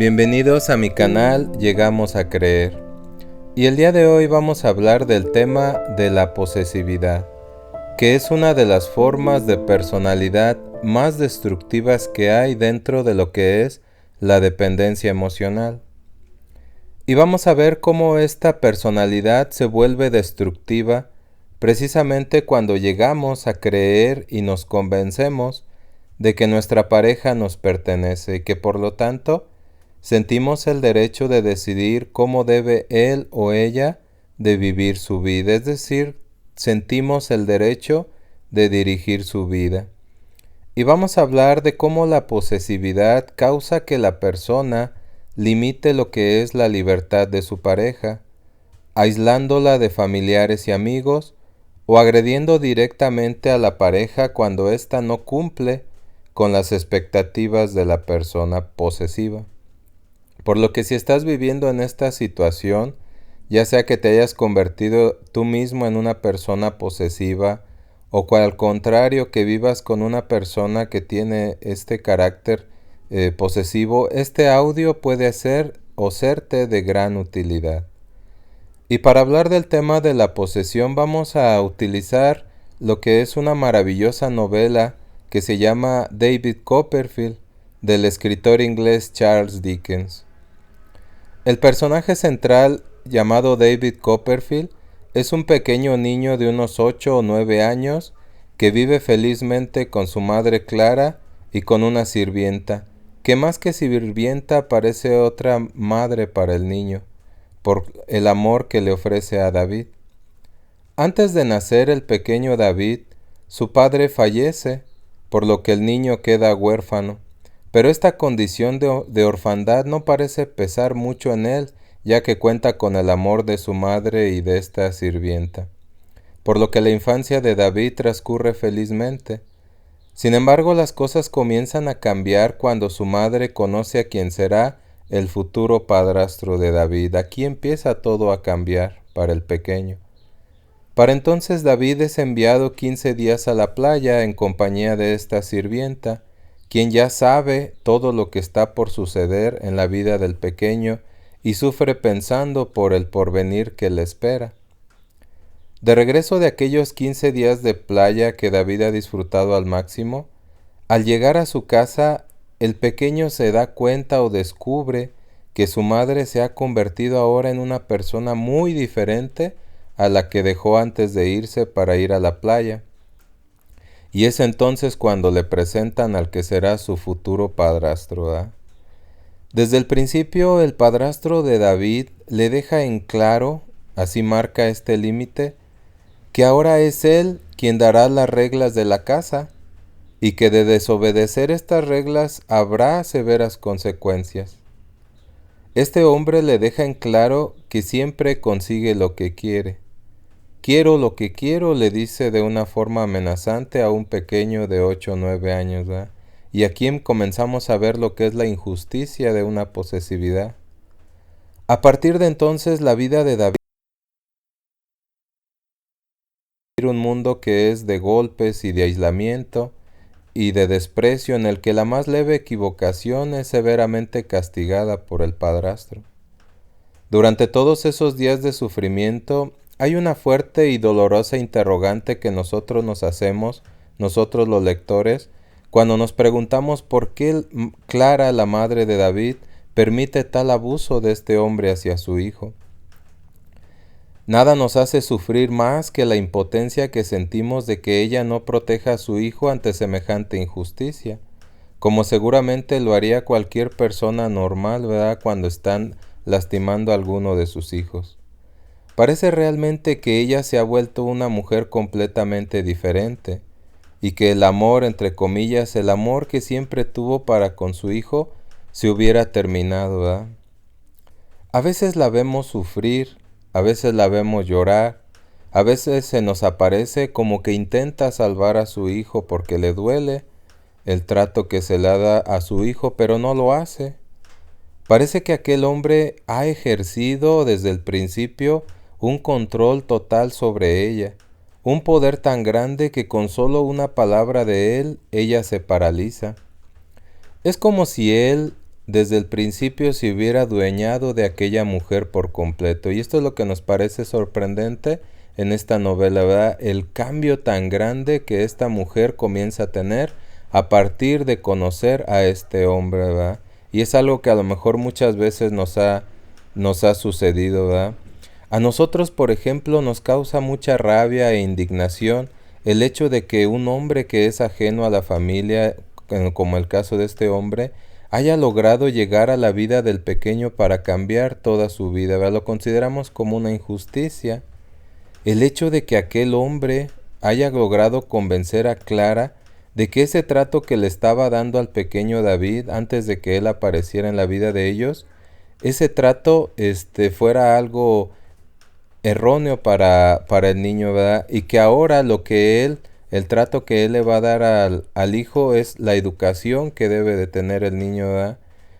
Bienvenidos a mi canal Llegamos a Creer. Y el día de hoy vamos a hablar del tema de la posesividad, que es una de las formas de personalidad más destructivas que hay dentro de lo que es la dependencia emocional. Y vamos a ver cómo esta personalidad se vuelve destructiva precisamente cuando llegamos a creer y nos convencemos de que nuestra pareja nos pertenece y que por lo tanto sentimos el derecho de decidir cómo debe él o ella de vivir su vida, es decir, sentimos el derecho de dirigir su vida. Y vamos a hablar de cómo la posesividad causa que la persona limite lo que es la libertad de su pareja, aislándola de familiares y amigos o agrediendo directamente a la pareja cuando ésta no cumple con las expectativas de la persona posesiva. Por lo que si estás viviendo en esta situación, ya sea que te hayas convertido tú mismo en una persona posesiva, o al contrario que vivas con una persona que tiene este carácter posesivo, este audio puede ser o serte de gran utilidad. Y para hablar del tema de la posesión vamos a utilizar lo que es una maravillosa novela que se llama David Copperfield, del escritor inglés Charles Dickens. El personaje central, llamado David Copperfield, es un pequeño niño de unos 8 o 9 años que vive felizmente con su madre Clara y con una sirvienta, que más que sirvienta parece otra madre para el niño, por el amor que le ofrece a David. Antes de nacer el pequeño David, su padre fallece, por lo que el niño queda huérfano. Pero esta condición de orfandad no parece pesar mucho en él, ya que cuenta con el amor de su madre y de esta sirvienta, por lo que la infancia de David transcurre felizmente. Sin embargo, las cosas comienzan a cambiar cuando su madre conoce a quien será el futuro padrastro de David. Aquí empieza todo a cambiar para el pequeño. Para entonces David es enviado 15 días a la playa en compañía de esta sirvienta, quien ya sabe todo lo que está por suceder en la vida del pequeño y sufre pensando por el porvenir que le espera. De regreso de aquellos 15 días de playa que David ha disfrutado al máximo, al llegar a su casa, el pequeño se da cuenta o descubre que su madre se ha convertido ahora en una persona muy diferente a la que dejó antes de irse para ir a la playa. Y es entonces cuando le presentan al que será su futuro padrastro, ¿eh? Desde el principio el padrastro de David le deja en claro, así marca este límite, que ahora es él quien dará las reglas de la casa y que de desobedecer estas reglas habrá severas consecuencias. Este hombre le deja en claro que siempre consigue lo que quiere. Quiero lo que quiero, le dice de una forma amenazante a un pequeño de 8 o 9 años, ¿verdad? Y aquí comenzamos a ver lo que es la injusticia de una posesividad. A partir de entonces la vida de David es un mundo que es de golpes y de aislamiento y de desprecio, en el que la más leve equivocación es severamente castigada por el padrastro. Durante todos esos días de sufrimiento hay una fuerte y dolorosa interrogante que nosotros nos hacemos, nosotros los lectores, cuando nos preguntamos por qué Clara, la madre de David, permite tal abuso de este hombre hacia su hijo. Nada nos hace sufrir más que la impotencia que sentimos de que ella no proteja a su hijo ante semejante injusticia, como seguramente lo haría cualquier persona normal, ¿verdad?, cuando están lastimando a alguno de sus hijos. Parece realmente que ella se ha vuelto una mujer completamente diferente y que el amor, entre comillas, el amor que siempre tuvo para con su hijo, se hubiera terminado, ¿verdad? A veces la vemos sufrir, a veces la vemos llorar, a veces se nos aparece como que intenta salvar a su hijo porque le duele el trato que se le da a su hijo, pero no lo hace. Parece que aquel hombre ha ejercido desde el principio un control total sobre ella, un poder tan grande que con solo una palabra de él, ella se paraliza. Es como si él desde el principio se hubiera adueñado de aquella mujer por completo. Y esto es lo que nos parece sorprendente en esta novela, ¿verdad? El cambio tan grande que esta mujer comienza a tener a partir de conocer a este hombre, ¿verdad? Y es algo que a lo mejor muchas veces nos ha sucedido, ¿verdad? A nosotros, por ejemplo, nos causa mucha rabia e indignación el hecho de que un hombre que es ajeno a la familia, como el caso de este hombre, haya logrado llegar a la vida del pequeño para cambiar toda su vida, ¿verdad? Lo consideramos como una injusticia. El hecho de que aquel hombre haya logrado convencer a Clara de que ese trato que le estaba dando al pequeño David antes de que él apareciera en la vida de ellos, ese trato fuera algo erróneo para el niño, ¿verdad? Y que ahora el trato que él le va a dar al hijo es la educación que debe de tener el niño, ¿verdad?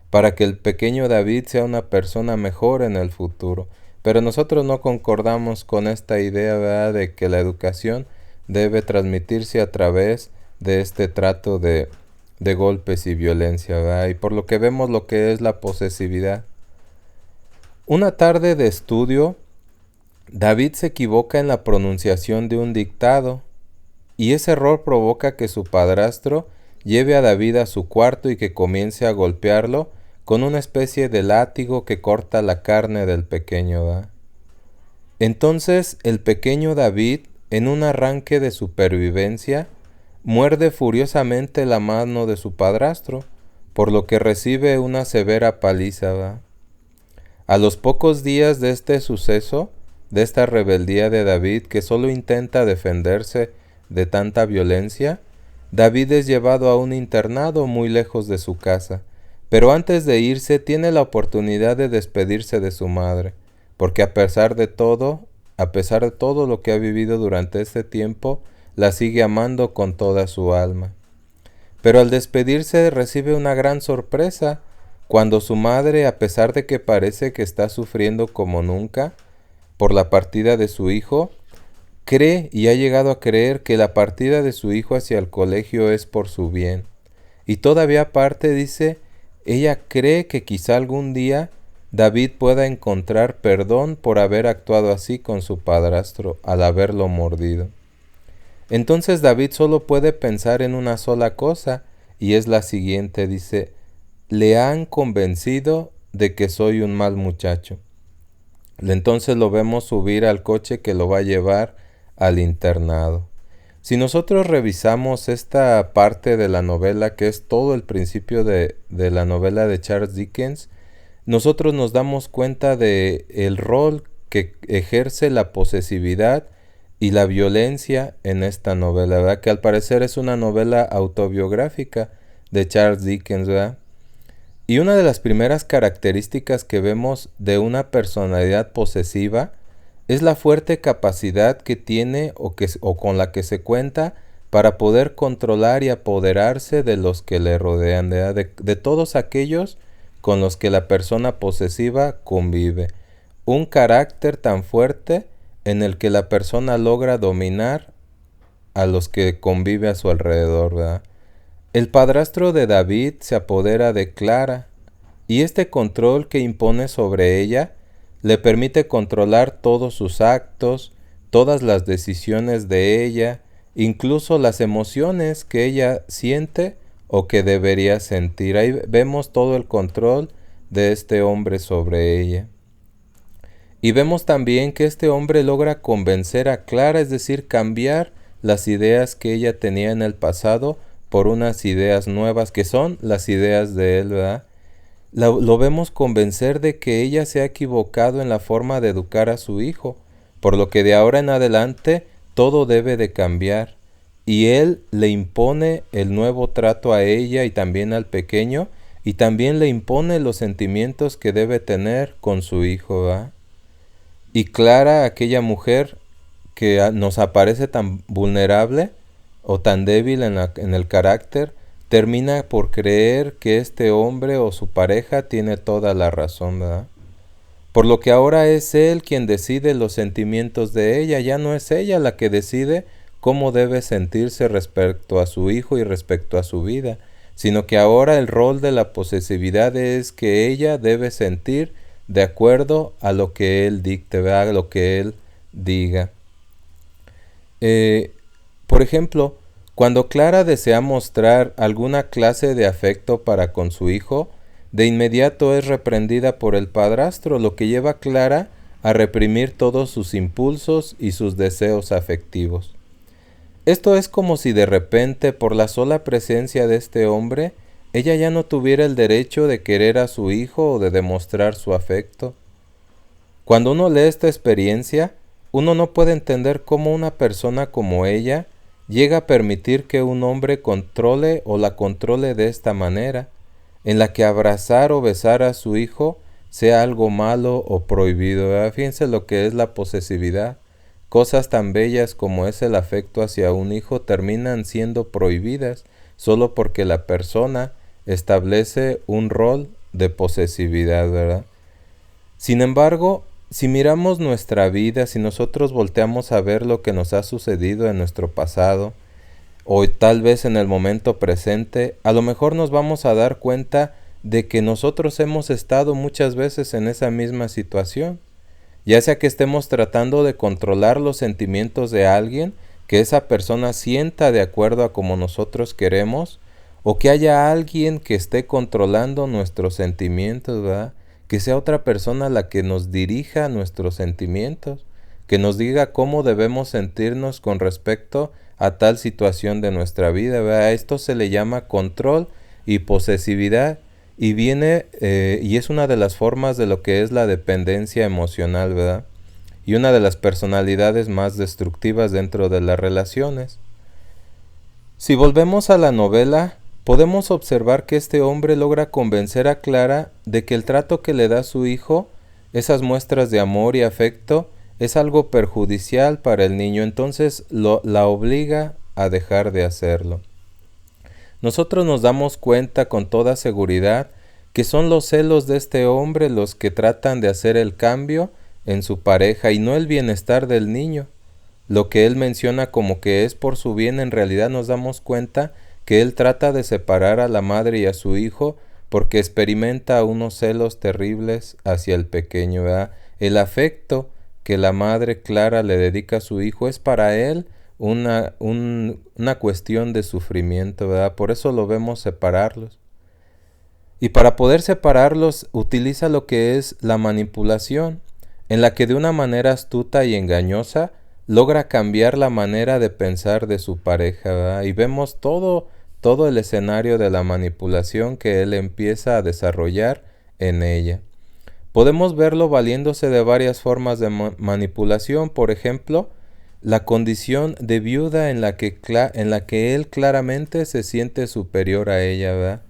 Para que el pequeño David sea una persona mejor en el futuro. Pero nosotros no concordamos con esta idea, ¿verdad?, de que la educación debe transmitirse a través de este trato de golpes y violencia, ¿verdad? Y por lo que vemos lo que es la posesividad. Una tarde de estudio, David se equivoca en la pronunciación de un dictado, y ese error provoca que su padrastro lleve a David a su cuarto y que comience a golpearlo con una especie de látigo que corta la carne del pequeño, ¿verdad? Entonces el pequeño David, en un arranque de supervivencia, muerde furiosamente la mano de su padrastro, por lo que recibe una severa paliza, ¿verdad? A los pocos días de este suceso, de esta rebeldía de David, que solo intenta defenderse de tanta violencia, David es llevado a un internado muy lejos de su casa, pero antes de irse tiene la oportunidad de despedirse de su madre, porque a pesar de todo lo que ha vivido durante este tiempo, la sigue amando con toda su alma. Pero al despedirse recibe una gran sorpresa, cuando su madre, a pesar de que parece que está sufriendo como nunca por la partida de su hijo, cree y ha llegado a creer que la partida de su hijo hacia el colegio es por su bien. Y todavía aparte dice, ella cree que quizá algún día David pueda encontrar perdón por haber actuado así con su padrastro al haberlo mordido. Entonces David solo puede pensar en una sola cosa, y es la siguiente, dice, le han convencido de que soy un mal muchacho. Entonces lo vemos subir al coche que lo va a llevar al internado. Si nosotros revisamos esta parte de la novela, que es todo el principio de la novela de Charles Dickens, nosotros nos damos cuenta de el rol que ejerce la posesividad y la violencia en esta novela, ¿verdad? Que al parecer es una novela autobiográfica de Charles Dickens, ¿verdad? Y una de las primeras características que vemos de una personalidad posesiva es la fuerte capacidad que tiene o con la que se cuenta para poder controlar y apoderarse de los que le rodean, de todos aquellos con los que la persona posesiva convive. Un carácter tan fuerte en el que la persona logra dominar a los que convive a su alrededor, ¿verdad? El padrastro de David se apodera de Clara, y este control que impone sobre ella le permite controlar todos sus actos, todas las decisiones de ella, incluso las emociones que ella siente o que debería sentir. Ahí vemos todo el control de este hombre sobre ella. Y vemos también que este hombre logra convencer a Clara, es decir, cambiar las ideas que ella tenía en el pasado por unas ideas nuevas que son las ideas de él, ¿verdad? Lo vemos convencer de que ella se ha equivocado en la forma de educar a su hijo, por lo que de ahora en adelante todo debe de cambiar. Y él le impone el nuevo trato a ella y también al pequeño, y también le impone los sentimientos que debe tener con su hijo, ¿verdad? Y Clara, aquella mujer que nos aparece tan vulnerable o tan débil en el carácter, termina por creer que este hombre o su pareja tiene toda la razón, ¿verdad? Por lo que ahora es él quien decide los sentimientos de ella, ya no es ella la que decide cómo debe sentirse respecto a su hijo y respecto a su vida, sino que ahora el rol de la posesividad es que ella debe sentir de acuerdo a lo que él dicte, a lo que él diga. Por ejemplo, cuando Clara desea mostrar alguna clase de afecto para con su hijo, de inmediato es reprendida por el padrastro, lo que lleva a Clara a reprimir todos sus impulsos y sus deseos afectivos. Esto es como si de repente, por la sola presencia de este hombre, ella ya no tuviera el derecho de querer a su hijo o de demostrar su afecto. Cuando uno lee esta experiencia, uno no puede entender cómo una persona como ella llega a permitir que un hombre controle o la controle de esta manera, en la que abrazar o besar a su hijo sea algo malo o prohibido. Fíjense lo que es la posesividad. Cosas tan bellas como es el afecto hacia un hijo terminan siendo prohibidas solo porque la persona establece un rol de posesividad, ¿verdad? Sin embargo, si miramos nuestra vida, si nosotros volteamos a ver lo que nos ha sucedido en nuestro pasado, o tal vez en el momento presente, a lo mejor nos vamos a dar cuenta de que nosotros hemos estado muchas veces en esa misma situación. Ya sea que estemos tratando de controlar los sentimientos de alguien, que esa persona sienta de acuerdo a como nosotros queremos, o que haya alguien que esté controlando nuestros sentimientos, ¿verdad? Que sea otra persona la que nos dirija nuestros sentimientos, que nos diga cómo debemos sentirnos con respecto a tal situación de nuestra vida, ¿verdad? A esto se le llama control y posesividad. Y viene, y es una de las formas de lo que es la dependencia emocional, ¿verdad? Y una de las personalidades más destructivas dentro de las relaciones. Si volvemos a la novela, podemos observar que este hombre logra convencer a Clara de que el trato que le da a su hijo, esas muestras de amor y afecto, es algo perjudicial para el niño, entonces la obliga a dejar de hacerlo. Nosotros nos damos cuenta con toda seguridad que son los celos de este hombre los que tratan de hacer el cambio en su pareja y no el bienestar del niño. Lo que él menciona como que es por su bien, en realidad nos damos cuenta que él trata de separar a la madre y a su hijo porque experimenta unos celos terribles hacia el pequeño, ¿verdad? El afecto que la madre Clara le dedica a su hijo es para él una cuestión de sufrimiento, ¿verdad? Por eso lo vemos separarlos. Y para poder separarlos utiliza lo que es la manipulación, en la que de una manera astuta y engañosa logra cambiar la manera de pensar de su pareja, ¿verdad? Y vemos todo el escenario de la manipulación que él empieza a desarrollar en ella. Podemos verlo valiéndose de varias formas de manipulación, por ejemplo, la condición de viuda en la que él claramente se siente superior a ella, ¿verdad?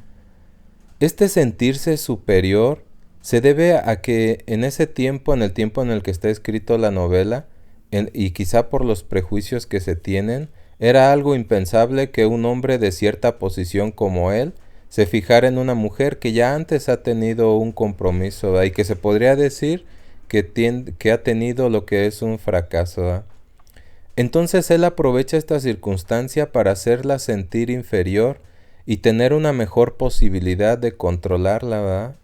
Este sentirse superior se debe a que en ese tiempo, en el tiempo en el que está escrito la novela, y quizá por los prejuicios que se tienen, era algo impensable que un hombre de cierta posición como él se fijara en una mujer que ya antes ha tenido un compromiso, ¿verdad? Y que se podría decir que ha tenido lo que es un fracaso, ¿verdad? Entonces él aprovecha esta circunstancia para hacerla sentir inferior y tener una mejor posibilidad de controlarla, ¿verdad?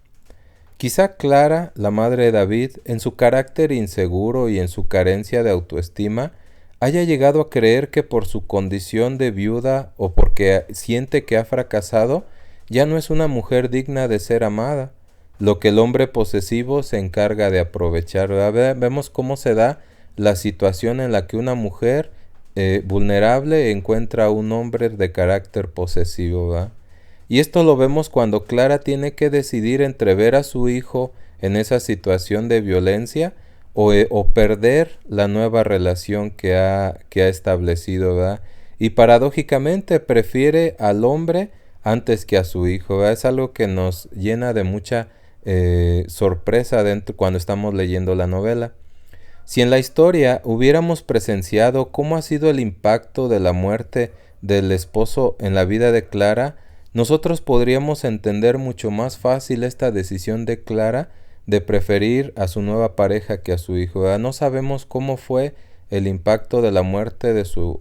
Quizá Clara, la madre de David, en su carácter inseguro y en su carencia de autoestima, haya llegado a creer que por su condición de viuda o porque siente que ha fracasado, ya no es una mujer digna de ser amada, lo que el hombre posesivo se encarga de aprovechar, ¿verdad? Vemos cómo se da la situación en la que una mujer vulnerable encuentra a un hombre de carácter posesivo, ¿verdad? Y esto lo vemos cuando Clara tiene que decidir entre ver a su hijo en esa situación de violencia o perder la nueva relación que ha establecido, ¿verdad? Y paradójicamente prefiere al hombre antes que a su hijo, ¿verdad? Es algo que nos llena de mucha sorpresa cuando estamos leyendo la novela. Si en la historia hubiéramos presenciado cómo ha sido el impacto de la muerte del esposo en la vida de Clara, nosotros podríamos entender mucho más fácil esta decisión de Clara de preferir a su nueva pareja que a su hijo, ¿verdad? No sabemos cómo fue el impacto de la muerte de su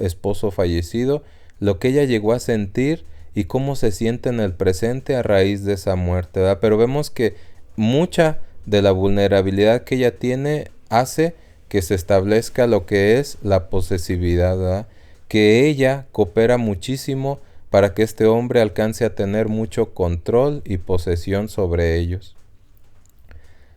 esposo fallecido, lo que ella llegó a sentir y cómo se siente en el presente a raíz de esa muerte, ¿verdad? Pero vemos que mucha de la vulnerabilidad que ella tiene hace que se establezca lo que es la posesividad, ¿verdad? Que ella coopera muchísimo para que este hombre alcance a tener mucho control y posesión sobre ellos.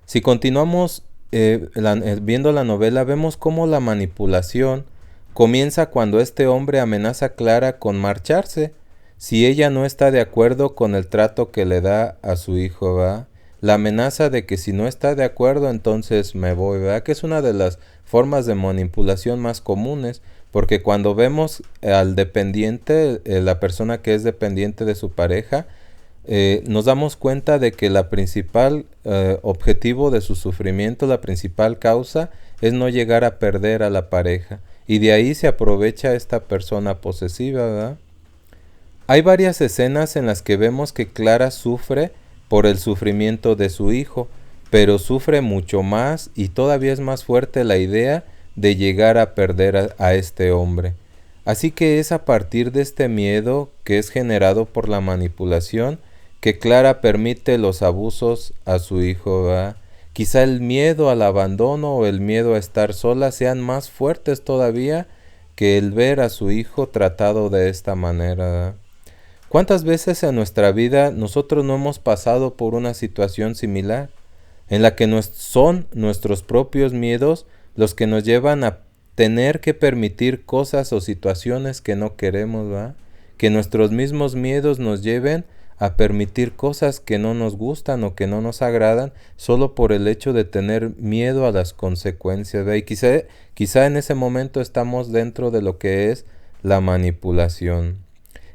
Si continuamos viendo la novela, vemos cómo la manipulación comienza cuando este hombre amenaza a Clara con marcharse si ella no está de acuerdo con el trato que le da a su hijo, ¿verdad? La amenaza de que si no está de acuerdo, entonces me voy, ¿verdad? Que es una de las formas de manipulación más comunes, porque cuando vemos al dependiente, la persona que es dependiente de su pareja, nos damos cuenta de que la principal objetivo de su sufrimiento, la principal causa, es no llegar a perder a la pareja. Y de ahí se aprovecha esta persona posesiva, ¿verdad? Hay varias escenas en las que vemos que Clara sufre por el sufrimiento de su hijo, pero sufre mucho más y todavía es más fuerte la idea de llegar a perder a este hombre. Así que es a partir de este miedo que es generado por la manipulación que Clara permite los abusos a su hijo, ¿verdad? Quizá el miedo al abandono o el miedo a estar sola sean más fuertes todavía que el ver a su hijo tratado de esta manera, ¿verdad? ¿Cuántas veces en nuestra vida nosotros no hemos pasado por una situación similar en la que son nuestros propios miedos los que nos llevan a tener que permitir cosas o situaciones que no queremos, ¿verdad? Que nuestros mismos miedos nos lleven a permitir cosas que no nos gustan o que no nos agradan solo por el hecho de tener miedo a las consecuencias, ¿verdad? Y quizá en ese momento estamos dentro de lo que es la manipulación.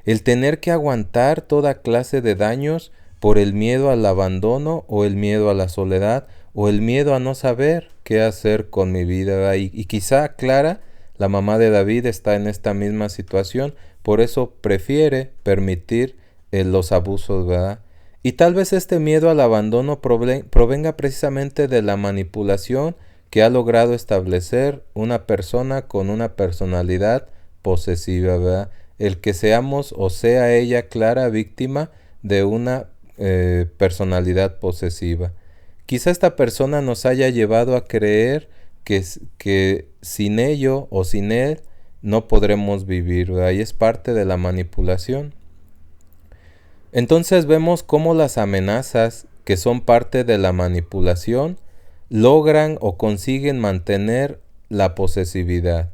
El tener que aguantar toda clase de daños por el miedo al abandono o el miedo a la soledad o el miedo a no saber qué hacer con mi vida, ¿verdad? Y quizá Clara, la mamá de David, está en esta misma situación, por eso prefiere permitir los abusos, ¿verdad? Y tal vez este miedo al abandono provenga precisamente de la manipulación que ha logrado establecer una persona con una personalidad posesiva, ¿verdad? El que seamos o sea ella, Clara, víctima de una personalidad posesiva. Quizá esta persona nos haya llevado a creer que sin ello o sin él no podremos vivir, ¿verdad? Y es parte de la manipulación. Entonces vemos cómo las amenazas, que son parte de la manipulación, logran o consiguen mantener la posesividad.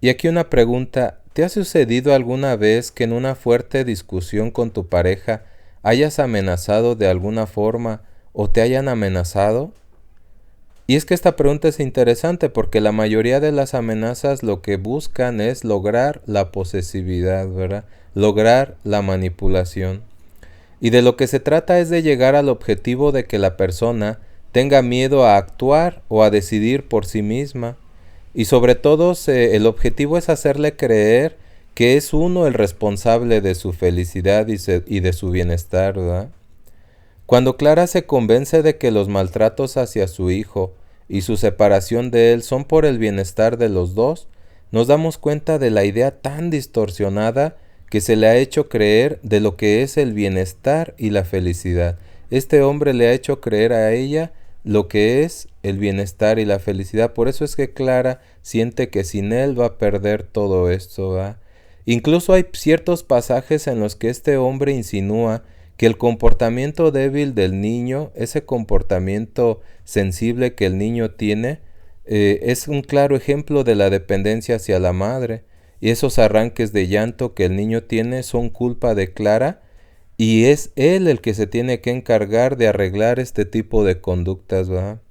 Y aquí una pregunta: ¿te ha sucedido alguna vez que en una fuerte discusión con tu pareja hayas amenazado de alguna forma o te hayan amenazado? Y es que esta pregunta es interesante porque la mayoría de las amenazas lo que buscan es lograr la posesividad, ¿verdad? Lograr la manipulación. Y de lo que se trata es de llegar al objetivo de que la persona tenga miedo a actuar o a decidir por sí misma. Y sobre todo el objetivo es hacerle creer que es uno el responsable de su felicidad y de su bienestar, ¿verdad? Cuando Clara se convence de que los maltratos hacia su hijo y su separación de él son por el bienestar de los dos, nos damos cuenta de la idea tan distorsionada que se le ha hecho creer de lo que es el bienestar y la felicidad. Este hombre le ha hecho creer a ella lo que es el bienestar y la felicidad. Por eso es que Clara siente que sin él va a perder todo esto, ¿verdad? Incluso hay ciertos pasajes en los que este hombre insinúa que el comportamiento débil del niño, ese comportamiento sensible que el niño tiene, es un claro ejemplo de la dependencia hacia la madre. Y esos arranques de llanto que el niño tiene son culpa de Clara, y es él el que se tiene que encargar de arreglar este tipo de conductas, ¿verdad?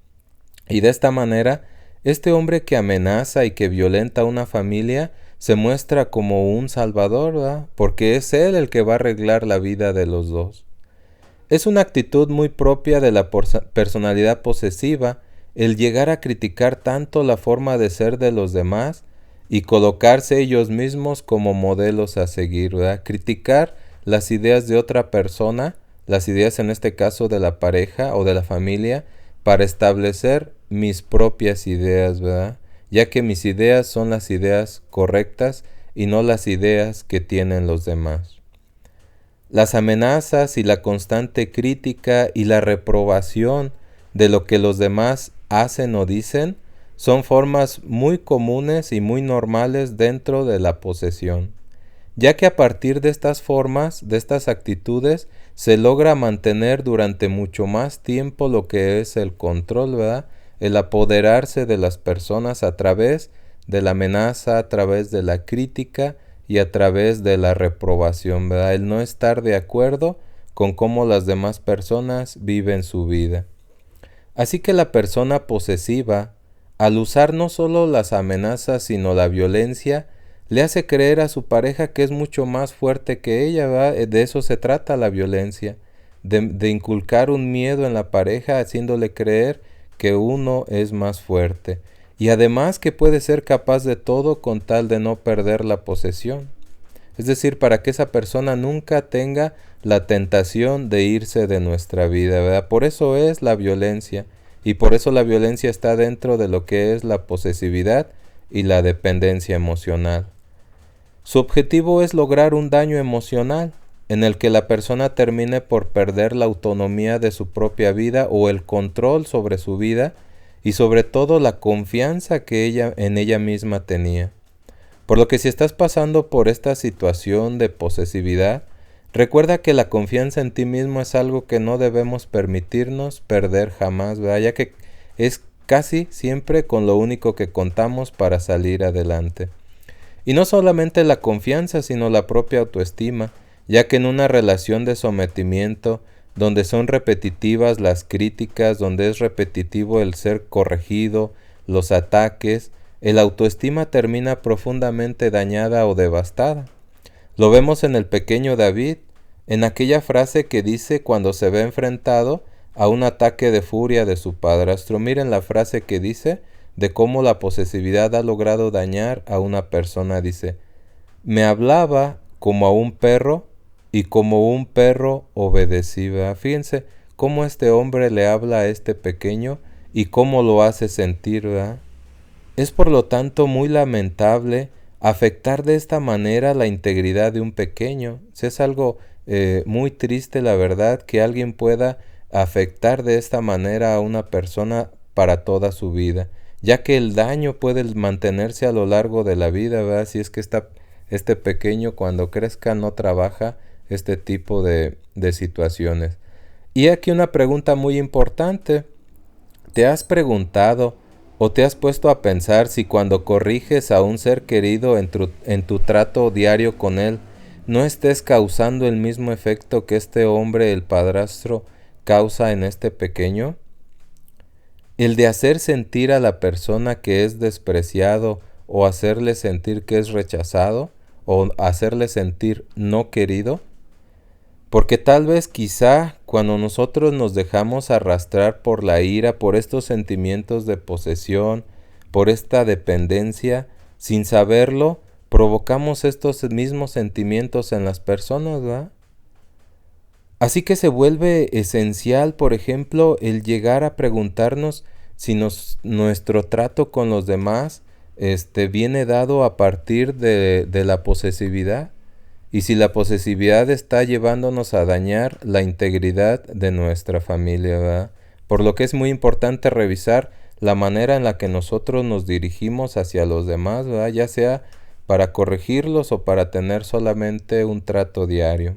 Y de esta manera, este hombre que amenaza y que violenta a una familia se muestra como un salvador, ¿verdad? Porque es él el que va a arreglar la vida de los dos. Es una actitud muy propia de la personalidad posesiva el llegar a criticar tanto la forma de ser de los demás y colocarse ellos mismos como modelos a seguir, ¿verdad? Criticar las ideas de otra persona, las ideas en este caso de la pareja o de la familia, para establecer mis propias ideas, ¿verdad? Ya que mis ideas son las ideas correctas y no las ideas que tienen los demás. Las amenazas y la constante crítica y la reprobación de lo que los demás hacen o dicen son formas muy comunes y muy normales dentro de la posesión, ya que a partir de estas formas, de estas actitudes, se logra mantener durante mucho más tiempo lo que es el control, ¿verdad? El apoderarse de las personas a través de la amenaza, a través de la crítica y a través de la reprobación, ¿verdad? El no estar de acuerdo con cómo las demás personas viven su vida. Así que la persona posesiva, al usar no solo las amenazas, sino la violencia, le hace creer a su pareja que es mucho más fuerte que ella, ¿verdad? De eso se trata la violencia, de inculcar un miedo en la pareja, haciéndole creer que uno es más fuerte. Y además que puede ser capaz de todo con tal de no perder la posesión. Es decir, para que esa persona nunca tenga la tentación de irse de nuestra vida, ¿verdad? Por eso es la violencia, y por eso la violencia está dentro de lo que es la posesividad y la dependencia emocional. Su objetivo es lograr un daño emocional en el que la persona termine por perder la autonomía de su propia vida o el control sobre su vida y sobre todo la confianza que ella en ella misma tenía. Por lo que si estás pasando por esta situación de posesividad, recuerda que la confianza en ti mismo es algo que no debemos permitirnos perder jamás, ¿verdad? Ya que es casi siempre con lo único que contamos para salir adelante. Y no solamente la confianza, sino la propia autoestima, ya que en una relación de sometimiento, donde son repetitivas las críticas, donde es repetitivo el ser corregido, los ataques, el autoestima termina profundamente dañada o devastada. Lo vemos en el pequeño David, en aquella frase que dice cuando se ve enfrentado a un ataque de furia de su padrastro. Miren la frase que dice de cómo la posesividad ha logrado dañar a una persona. Dice, me hablaba como a un perro y como un perro obedecía. Fíjense cómo este hombre le habla a este pequeño y cómo lo hace sentir, ¿verdad? Es por lo tanto muy lamentable afectar de esta manera la integridad de un pequeño. Es algo muy triste, la verdad, que alguien pueda afectar de esta manera a una persona para toda su vida, ya que el daño puede mantenerse a lo largo de la vida, ¿verdad? Si es que este pequeño cuando crezca no trabaja este tipo de situaciones. Y aquí una pregunta muy importante. ¿Te has preguntado o te has puesto a pensar si cuando corriges a un ser querido en tu trato diario con él, no estés causando el mismo efecto que este hombre, el padrastro, causa en este pequeño? El de hacer sentir a la persona que es despreciado o hacerle sentir que es rechazado o hacerle sentir no querido. Porque tal vez quizá cuando nosotros nos dejamos arrastrar por la ira, por estos sentimientos de posesión, por esta dependencia, sin saberlo, provocamos estos mismos sentimientos en las personas, ¿verdad? Así que se vuelve esencial, por ejemplo, el llegar a preguntarnos si nuestro trato con los demás viene dado a partir de la posesividad. Y si la posesividad está llevándonos a dañar la integridad de nuestra familia, ¿verdad? Por lo que es muy importante revisar la manera en la que nosotros nos dirigimos hacia los demás, ¿verdad? Ya sea para corregirlos o para tener solamente un trato diario.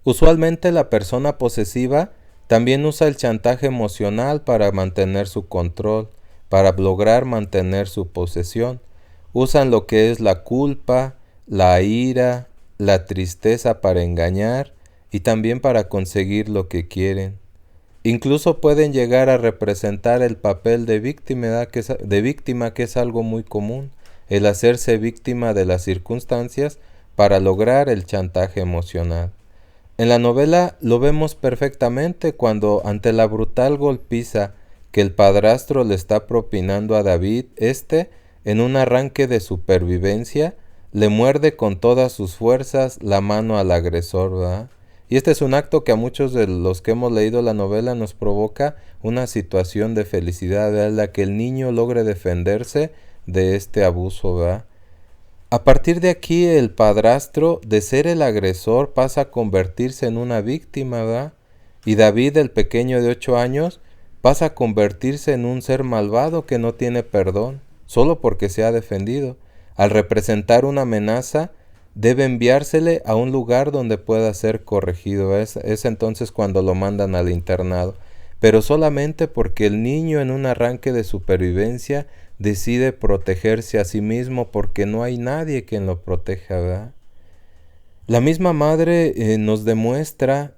Usualmente la persona posesiva también usa el chantaje emocional para mantener su control, para lograr mantener su posesión. Usan lo que es la culpa, la ira, la tristeza para engañar y también para conseguir lo que quieren. Incluso pueden llegar a representar el papel de víctima, que es algo muy común, el hacerse víctima de las circunstancias para lograr el chantaje emocional. En la novela lo vemos perfectamente cuando ante la brutal golpiza que el padrastro le está propinando a David, en un arranque de supervivencia, le muerde con todas sus fuerzas la mano al agresor, ¿verdad? Y este es un acto que a muchos de los que hemos leído la novela nos provoca una situación de felicidad, ¿verdad? La que el niño logre defenderse de este abuso, ¿verdad? A partir de aquí, el padrastro, de ser el agresor, pasa a convertirse en una víctima, ¿verdad? Y David, el pequeño de 8 años, pasa a convertirse en un ser malvado que no tiene perdón, solo porque se ha defendido. Al representar una amenaza, debe enviársele a un lugar donde pueda ser corregido. Es entonces cuando lo mandan al internado. Pero solamente porque el niño, en un arranque de supervivencia, decide protegerse a sí mismo porque no hay nadie quien lo proteja, ¿verdad? La misma madre nos demuestra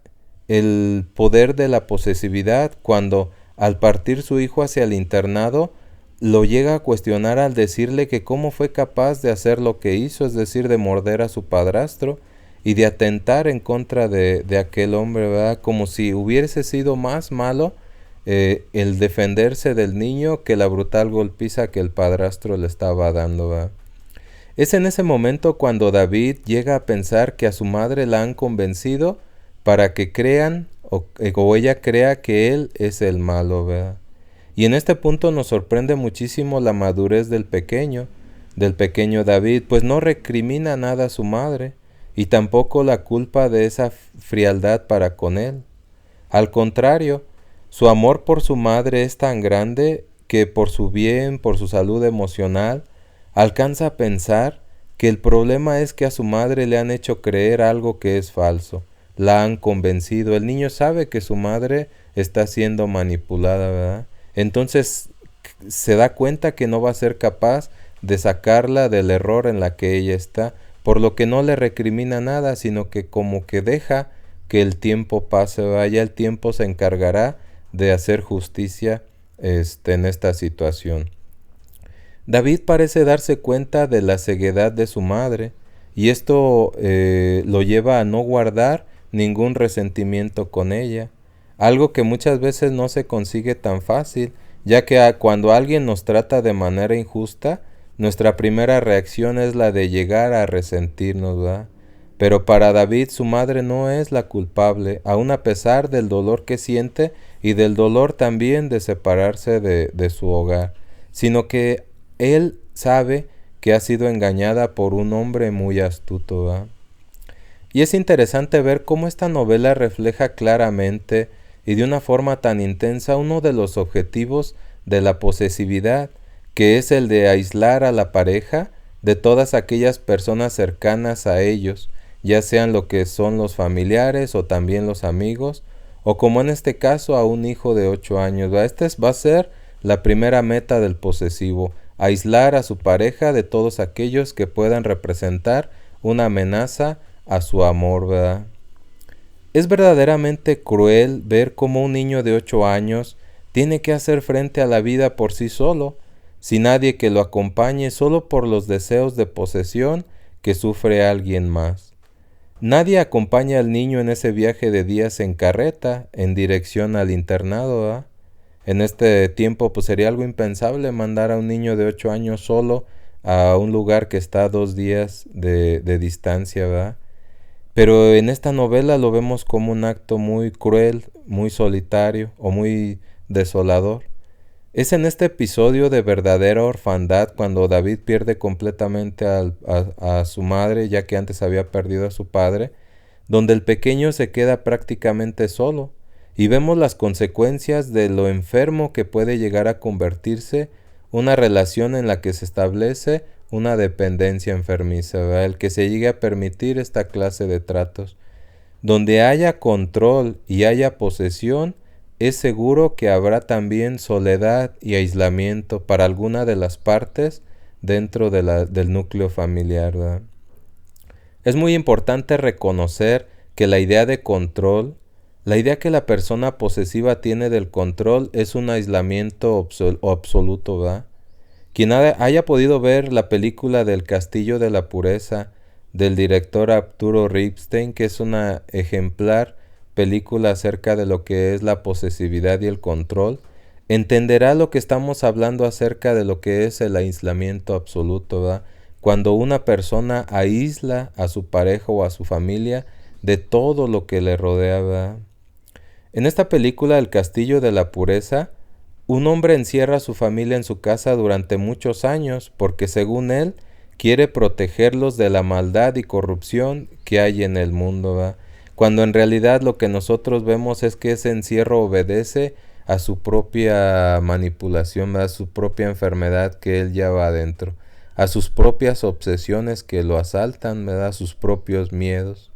el poder de la posesividad cuando, al partir su hijo hacia el internado, lo llega a cuestionar al decirle que cómo fue capaz de hacer lo que hizo, es decir, de morder a su padrastro y de atentar en contra de aquel hombre, ¿verdad? Como si hubiese sido más malo el defenderse del niño que la brutal golpiza que el padrastro le estaba dando, ¿verdad? Es en ese momento cuando David llega a pensar que a su madre la han convencido para que crean o ella crea que él es el malo, ¿verdad? Y en este punto nos sorprende muchísimo la madurez del pequeño David, pues no recrimina nada a su madre y tampoco la culpa de esa frialdad para con él. Al contrario, su amor por su madre es tan grande que por su bien, por su salud emocional, alcanza a pensar que el problema es que a su madre le han hecho creer algo que es falso, la han convencido. El niño sabe que su madre está siendo manipulada, ¿verdad? Entonces se da cuenta que no va a ser capaz de sacarla del error en la que ella está, por lo que no le recrimina nada, sino que como que deja que el tiempo pase, vaya, el tiempo se encargará de hacer justicia en esta situación. David parece darse cuenta de la ceguedad de su madre y esto lo lleva a no guardar ningún resentimiento con ella, algo que muchas veces no se consigue tan fácil, ya que cuando alguien nos trata de manera injusta, nuestra primera reacción es la de llegar a resentirnos, ¿verdad? Pero para David su madre no es la culpable, aun a pesar del dolor que siente y del dolor también de separarse de su hogar, sino que él sabe que ha sido engañada por un hombre muy astuto, ¿verdad? Y es interesante ver cómo esta novela refleja claramente y de una forma tan intensa uno de los objetivos de la posesividad, que es el de aislar a la pareja de todas aquellas personas cercanas a ellos, ya sean lo que son los familiares o también los amigos, o como en este caso a un hijo de 8 años. Esta va a ser la primera meta del posesivo, aislar a su pareja de todos aquellos que puedan representar una amenaza a su amor, ¿verdad? Es verdaderamente cruel ver cómo un niño de 8 años tiene que hacer frente a la vida por sí solo, sin nadie que lo acompañe, solo por los deseos de posesión que sufre alguien más. Nadie acompaña al niño en ese viaje de días en carreta en dirección al internado, ¿verdad? En este tiempo pues sería algo impensable mandar a un niño de 8 años solo a un lugar que está a 2 días de distancia, ¿verdad? Pero en esta novela lo vemos como un acto muy cruel, muy solitario o muy desolador. Es en este episodio de verdadera orfandad cuando David pierde completamente a su madre, ya que antes había perdido a su padre, donde el pequeño se queda prácticamente solo y vemos las consecuencias de lo enfermo que puede llegar a convertirse una relación en la que se establece una dependencia enfermiza, ¿verdad? El que se llegue a permitir esta clase de tratos. Donde haya control y haya posesión, es seguro que habrá también soledad y aislamiento para alguna de las partes dentro del núcleo familiar, ¿verdad? Es muy importante reconocer que la idea de control, la idea que la persona posesiva tiene del control es un aislamiento absoluto, ¿verdad? Quien haya podido ver la película del Castillo de la Pureza del director Arturo Ripstein, que es una ejemplar película acerca de lo que es la posesividad y el control, entenderá lo que estamos hablando acerca de lo que es el aislamiento absoluto, ¿verdad? Cuando una persona aísla a su pareja o a su familia de todo lo que le rodea, ¿verdad? En esta película El Castillo de la Pureza, un hombre encierra a su familia en su casa durante muchos años porque según él quiere protegerlos de la maldad y corrupción que hay en el mundo, ¿verdad? Cuando en realidad lo que nosotros vemos es que ese encierro obedece a su propia manipulación, ¿verdad? A su propia enfermedad que él lleva adentro, a sus propias obsesiones que lo asaltan, ¿verdad? A sus propios miedos.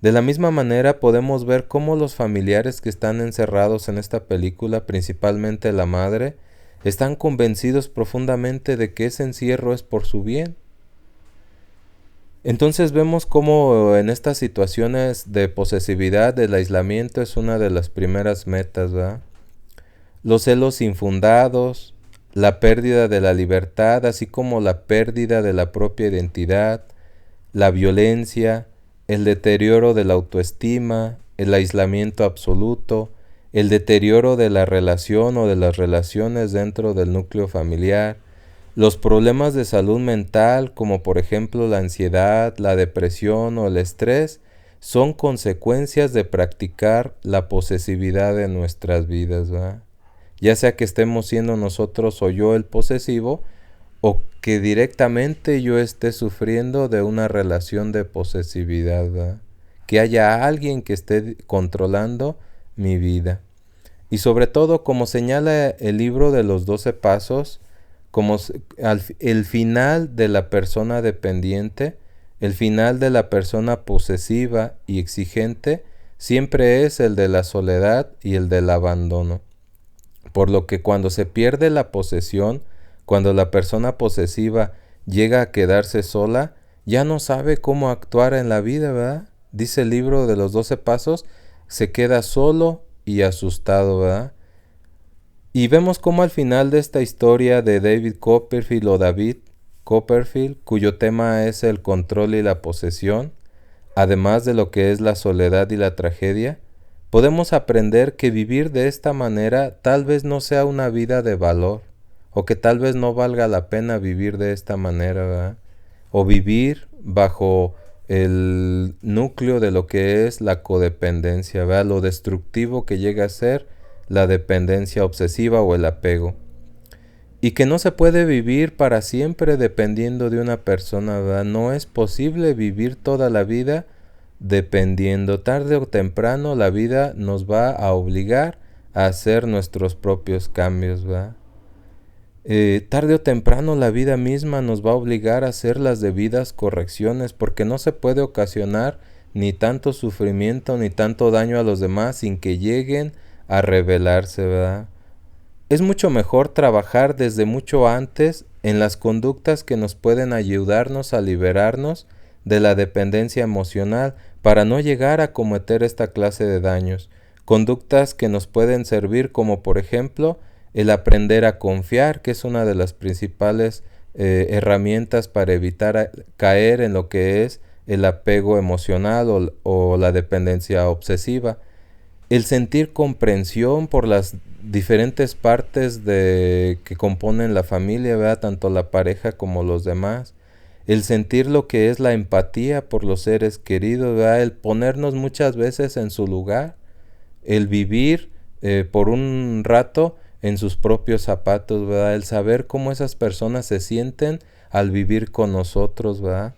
De la misma manera podemos ver cómo los familiares que están encerrados en esta película, principalmente la madre, están convencidos profundamente de que ese encierro es por su bien. Entonces vemos cómo en estas situaciones de posesividad el aislamiento es una de las primeras metas, ¿verdad? Los celos infundados, la pérdida de la libertad, así como la pérdida de la propia identidad, la violencia, el deterioro de la autoestima, el aislamiento absoluto, el deterioro de la relación o de las relaciones dentro del núcleo familiar, los problemas de salud mental, como por ejemplo la ansiedad, la depresión o el estrés, son consecuencias de practicar la posesividad en nuestras vidas, ¿verdad? Ya sea que estemos siendo nosotros o yo el posesivo, o que directamente yo esté sufriendo de una relación de posesividad, ¿verdad? Que haya alguien que esté controlando mi vida. Y sobre todo, como señala el libro de los 12 pasos, como el final de la persona dependiente, el final de la persona posesiva y exigente, siempre es el de la soledad y el del abandono. Por lo que cuando se pierde la posesión, cuando la persona posesiva llega a quedarse sola, ya no sabe cómo actuar en la vida, ¿verdad? Dice el libro de los 12 pasos, se queda solo y asustado, ¿verdad? Y vemos cómo al final de esta historia de David Copperfield o David Copperfield, cuyo tema es el control y la posesión, además de lo que es la soledad y la tragedia, podemos aprender que vivir de esta manera tal vez no sea una vida de valor, o que tal vez no valga la pena vivir de esta manera, ¿verdad? O vivir bajo el núcleo de lo que es la codependencia, ¿verdad? Lo destructivo que llega a ser la dependencia obsesiva o el apego. Y que no se puede vivir para siempre dependiendo de una persona, ¿verdad? No es posible vivir toda la vida dependiendo. Tarde o temprano la vida nos va a obligar a hacer nuestros propios cambios, ¿verdad? Tarde o temprano la vida misma nos va a obligar a hacer las debidas correcciones, porque no se puede ocasionar ni tanto sufrimiento ni tanto daño a los demás sin que lleguen a rebelarse, ¿verdad? Es mucho mejor trabajar desde mucho antes en las conductas que nos pueden ayudarnos a liberarnos de la dependencia emocional para no llegar a cometer esta clase de daños. Conductas que nos pueden servir como por ejemplo el aprender a confiar, que es una de las principales herramientas para evitar caer en lo que es el apego emocional o la dependencia obsesiva. El sentir comprensión por las diferentes partes que componen la familia, ¿verdad? Tanto la pareja como los demás. El sentir lo que es la empatía por los seres queridos, ¿verdad? El ponernos muchas veces en su lugar. El vivir por un rato en sus propios zapatos, ¿verdad? El saber cómo esas personas se sienten al vivir con nosotros, ¿verdad?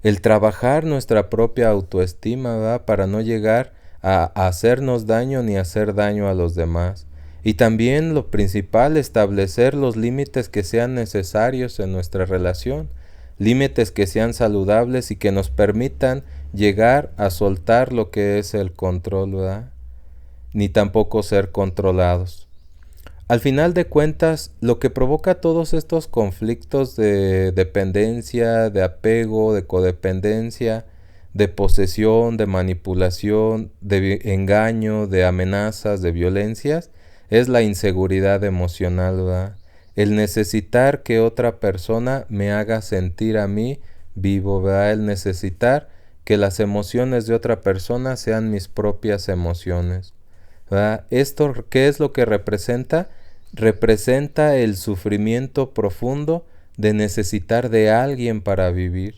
El trabajar nuestra propia autoestima, ¿verdad? Para no llegar a hacernos daño ni hacer daño a los demás. Y también lo principal, establecer los límites que sean necesarios en nuestra relación, límites que sean saludables y que nos permitan llegar a soltar lo que es el control, ¿verdad? Ni tampoco ser controlados. Al final de cuentas, lo que provoca todos estos conflictos de dependencia, de apego, de codependencia, de posesión, de manipulación, de engaño, de amenazas, de violencias, es la inseguridad emocional, ¿verdad? El necesitar que otra persona me haga sentir a mí vivo, ¿verdad? El necesitar que las emociones de otra persona sean mis propias emociones, ¿verdad? ¿Esto qué es lo que representa? Representa el sufrimiento profundo de necesitar de alguien para vivir.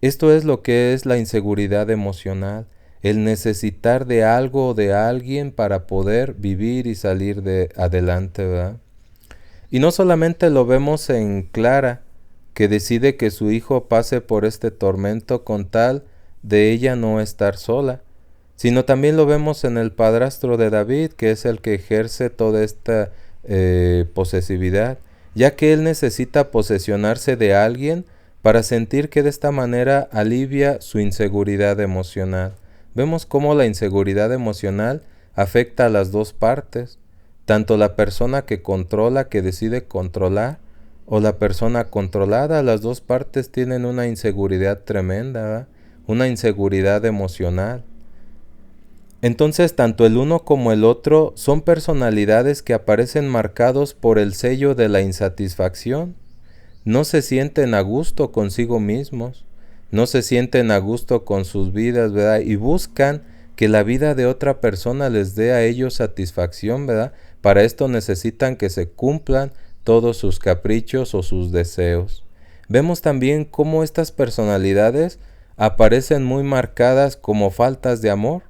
Esto es lo que es la inseguridad emocional, el necesitar de algo o de alguien para poder vivir y salir de adelante, ¿verdad? Y no solamente lo vemos en Clara, que decide que su hijo pase por este tormento con tal de ella no estar sola, sino también lo vemos en el padrastro de David, que es el que ejerce toda esta posesividad, ya que él necesita posesionarse de alguien para sentir que de esta manera alivia su inseguridad emocional. Vemos cómo la inseguridad emocional afecta a las dos partes, tanto la persona que controla, que decide controlar, o la persona controlada. Las dos partes tienen una inseguridad tremenda, ¿verdad? Una inseguridad emocional. Entonces, tanto el uno como el otro son personalidades que aparecen marcados por el sello de la insatisfacción. No se sienten a gusto consigo mismos, no se sienten a gusto con sus vidas, ¿verdad? Y buscan que la vida de otra persona les dé a ellos satisfacción, ¿verdad? Para esto necesitan que se cumplan todos sus caprichos o sus deseos. Vemos también cómo estas personalidades aparecen muy marcadas como faltas de amor.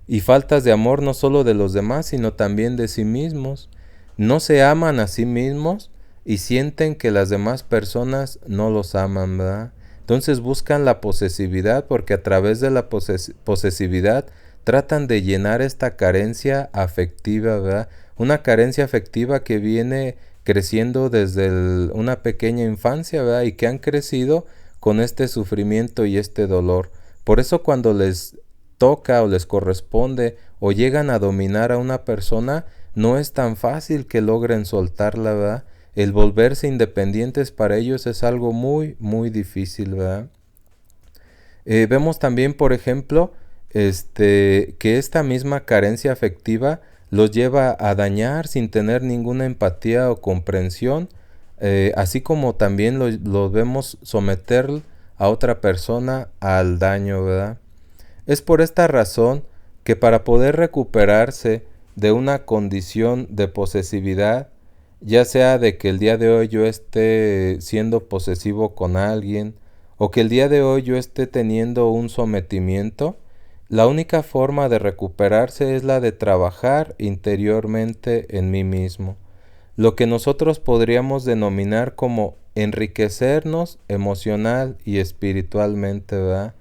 Y faltas de amor no solo de los demás, sino también de sí mismos. No se aman a sí mismos y sienten que las demás personas no los aman, ¿verdad? Entonces buscan la posesividad porque a través de la posesividad tratan de llenar esta carencia afectiva, ¿verdad? Una carencia afectiva que viene creciendo desde una pequeña infancia, ¿verdad? Y que han crecido con este sufrimiento y este dolor. Por eso cuando les toca o les corresponde o llegan a dominar a una persona, no es tan fácil que logren soltarla, ¿verdad? El volverse independientes para ellos es algo muy, muy difícil, ¿verdad? Vemos también, por ejemplo, que esta misma carencia afectiva los lleva a dañar sin tener ninguna empatía o comprensión, así como también los vemos someter a otra persona al daño, ¿verdad? Es por esta razón que para poder recuperarse de una condición de posesividad, ya sea de que el día de hoy yo esté siendo posesivo con alguien, o que el día de hoy yo esté teniendo un sometimiento, la única forma de recuperarse es la de trabajar interiormente en mí mismo, lo que nosotros podríamos denominar como enriquecernos emocional y espiritualmente, ¿verdad?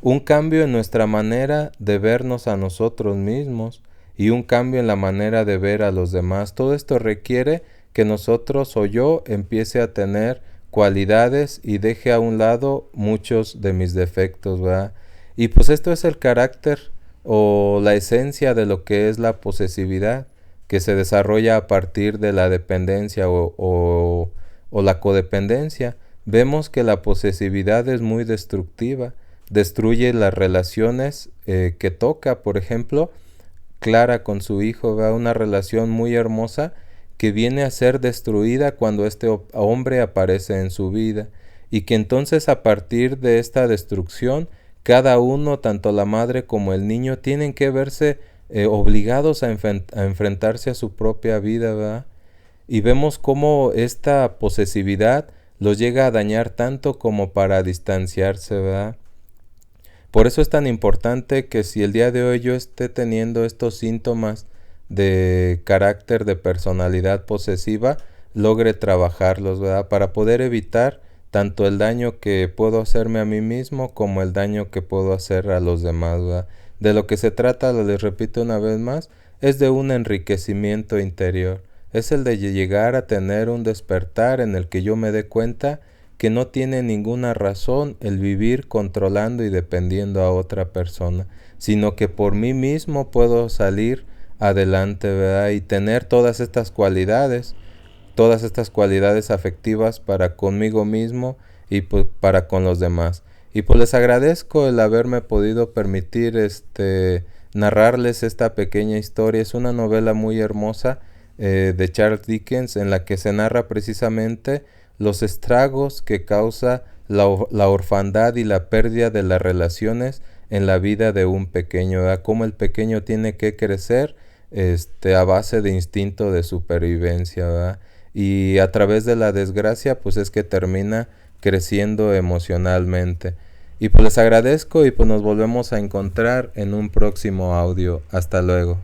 Un cambio en nuestra manera de vernos a nosotros mismos y un cambio en la manera de ver a los demás. Todo esto requiere que nosotros o yo empiece a tener cualidades y deje a un lado muchos de mis defectos, ¿verdad? Y pues esto es el carácter o la esencia de lo que es la posesividad, que se desarrolla a partir de la dependencia o la codependencia. Vemos que la posesividad es muy destructiva, destruye las relaciones que toca. Por ejemplo, Clara con su hijo, ¿verdad? Una relación muy hermosa que viene a ser destruida cuando este hombre aparece en su vida, y que entonces a partir de esta destrucción cada uno, tanto la madre como el niño, tienen que verse obligados a enfrentarse a su propia vida, ¿verdad? Y vemos cómo esta posesividad los llega a dañar tanto como para distanciarse, ¿verdad? Por eso es tan importante que si el día de hoy yo esté teniendo estos síntomas de carácter de personalidad posesiva, logre trabajarlos, ¿verdad? Para poder evitar tanto el daño que puedo hacerme a mí mismo como el daño que puedo hacer a los demás, ¿verdad? De lo que se trata, les repito una vez más, es de un enriquecimiento interior. Es el de llegar a tener un despertar en el que yo me dé cuenta que no tiene ninguna razón el vivir controlando y dependiendo a otra persona, sino que por mí mismo puedo salir adelante, ¿verdad? Y tener todas estas cualidades afectivas para conmigo mismo y pues para con los demás. Y pues les agradezco el haberme podido permitir narrarles esta pequeña historia. Es una novela muy hermosa de Charles Dickens, en la que se narra precisamente los estragos que causa la orfandad y la pérdida de las relaciones en la vida de un pequeño, ¿verdad? Cómo el pequeño tiene que crecer a base de instinto de supervivencia, ¿verdad? Y a través de la desgracia pues es que termina creciendo emocionalmente. Y pues les agradezco y pues nos volvemos a encontrar en un próximo audio. Hasta luego.